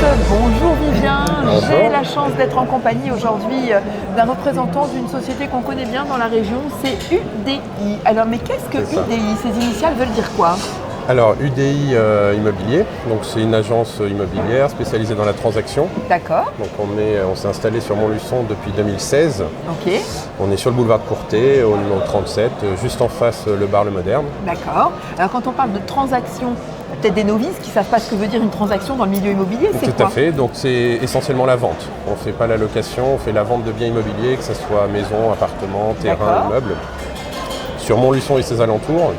Bonjour Vivien, Bonjour. j'ai la chance d'être en compagnie aujourd'hui d'un représentant d'une société qu'on connaît bien dans la région, c'est UDI. Alors mais qu'est-ce que C'est ça. UDI? Ces initiales veulent dire quoi? Alors UDI Immobilier, donc c'est une agence immobilière spécialisée dans la transaction. D'accord, Donc on s'est installé sur Montluçon depuis 2016. ok, On est sur le boulevard de Courtet, au numéro 37, juste en face le bar Le Moderne. d'accord. Alors quand on parle de transaction, peut-être des novices qui ne savent pas ce que veut dire une transaction dans le milieu immobilier, c'est Tout quoi? à fait, donc c'est essentiellement la vente. On ne fait pas la location, on fait la vente de biens immobiliers, que ce soit maison, appartement, terrain, D'accord. immeuble, sur Montluçon et ses alentours.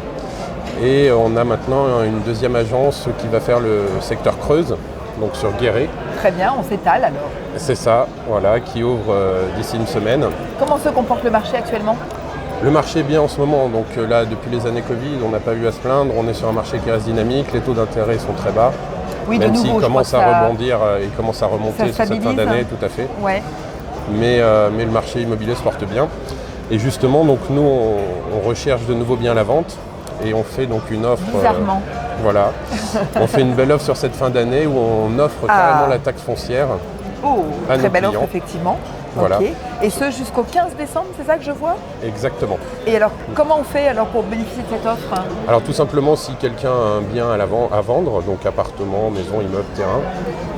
Et on a maintenant une deuxième agence qui va faire le secteur Creuse, donc sur Guéret. Très bien, on s'étale alors. C'est ça, voilà, qui ouvre d'ici une semaine. Comment se comporte le marché actuellement? Le marché est bien en ce moment, donc là depuis les années Covid, on n'a pas eu à se plaindre, on est sur un marché qui reste dynamique, les taux d'intérêt sont très bas, Oui, de même nouveau, s'ils je crois commencent que à ça- rebondir, ils commencent à ça remonter sur cette fin stabilise. d'année, tout à fait. Ouais, Mais le marché immobilier se porte bien. Et justement, donc nous, on recherche de nouveaux biens à la vente et on fait donc une offre. bizarrement. Voilà, on fait une belle offre sur cette fin d'année où on offre carrément la taxe foncière. Oh, à très nos belle offre clients. effectivement. Voilà. Ok. Et ce jusqu'au 15 décembre, c'est ça que je vois? Exactement. Et alors, comment on fait alors pour bénéficier de cette offre? Alors tout simplement, si quelqu'un a un bien à vendre, donc appartement, maison, immeuble, terrain,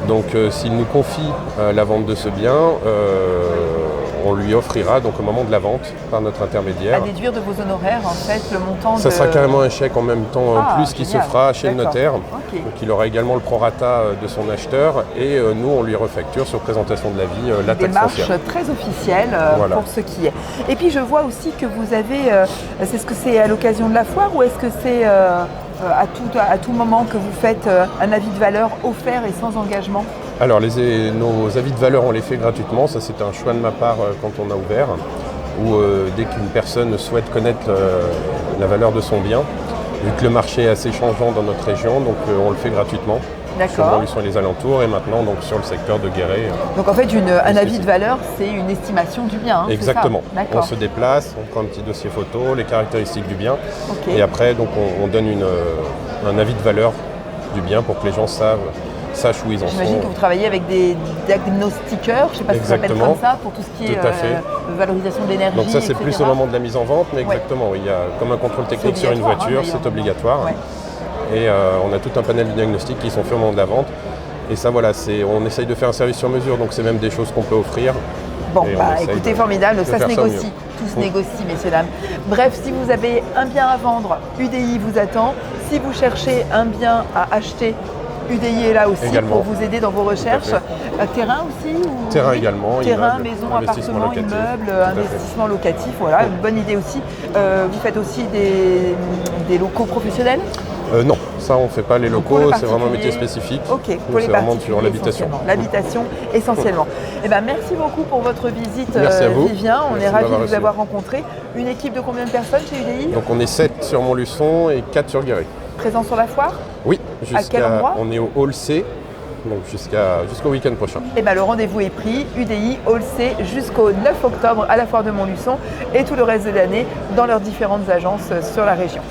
donc s'il nous confie la vente de ce bien, on lui offrira donc au moment de la vente par notre À intermédiaire. déduire de vos honoraires, en fait, le montant Ça de... sera carrément un chèque en même temps Ah, plus qui se génial. fera chez le D'accord. notaire. Ok. Donc il aura également le prorata de son acheteur et nous on lui refacture sur présentation de l'avis la taxe Démarche foncière. très officielle Voilà. pour ce qui est. Et puis je vois aussi que vous avez, c'est ce que c'est à l'occasion de la foire ou est-ce que c'est à tout moment que vous faites un avis de valeur offert et sans engagement? Alors nos avis de valeur on les fait gratuitement, ça c'est un choix de ma part quand on a ouvert, où dès qu'une personne souhaite connaître la valeur de son bien, vu que le marché est assez changeant dans notre région, donc on le fait gratuitement. Sur D'accord. Montluçon et les alentours et maintenant donc sur le secteur de Guéret. Donc en fait, un avis de valeur, c'est une estimation du bien. Hein, c'est ça? Exactement. On D'accord. se déplace, on prend un petit dossier photo, les caractéristiques du bien, Ok. et après donc on donne un avis de valeur du bien pour que les gens sachent où ils en J'imagine sont. que vous travaillez avec des diagnostiqueurs, je ne sais pas si ça s'appelle Exactement. comme ça, pour tout ce qui est Tout à fait. valorisation de l'énergie. Donc ça c'est etc. plus au moment de la mise en vente, mais Ouais. exactement, oui, il y a comme un contrôle technique sur une obligatoire, voiture, hein, c'est d'ailleurs. obligatoire. Ouais. Et on a tout un panel de diagnostics qui sont faits au moment de la vente. Et ça voilà, on essaye de faire un service sur mesure, donc c'est même des choses qu'on peut offrir. Bon, Et on bah essaye écoutez, de formidable, ça se faire négocie. mieux. Tout se négocie, messieurs, dames. Bref, si vous avez un bien à vendre, UDI vous attend. Si vous cherchez un bien à acheter, UDI est là aussi Également. pour vous aider dans vos recherches. Terrain aussi ou... Terrain également, Terrain, immeuble, maison, investissement appartement, locatif. immeuble, Tout à fait. investissement locatif, voilà, une bonne idée aussi. Vous faites aussi des locaux professionnels? Non, ça on ne fait pas les Donc, pour le locaux, c'est vraiment un particulier. métier spécifique. Ok, Nous, pour les c'est vraiment particuliers sur l'habitation. essentiellement. L'habitation essentiellement. Eh ben, merci beaucoup pour votre visite, Merci à vous. Vivien. On Merci est de ravis de m'avoir vous reçu. avoir rencontré. Une équipe de combien de personnes chez UDI? Donc on est 7 sur Montluçon et 4 sur Guéret. Présents sur la foire? Oui, quel endroit? on est au Hall C, donc jusqu'au week-end prochain. Eh ben, le rendez-vous est pris. UDI Hall C jusqu'au 9 octobre à la foire de Montluçon et tout le reste de l'année dans leurs différentes agences sur la région.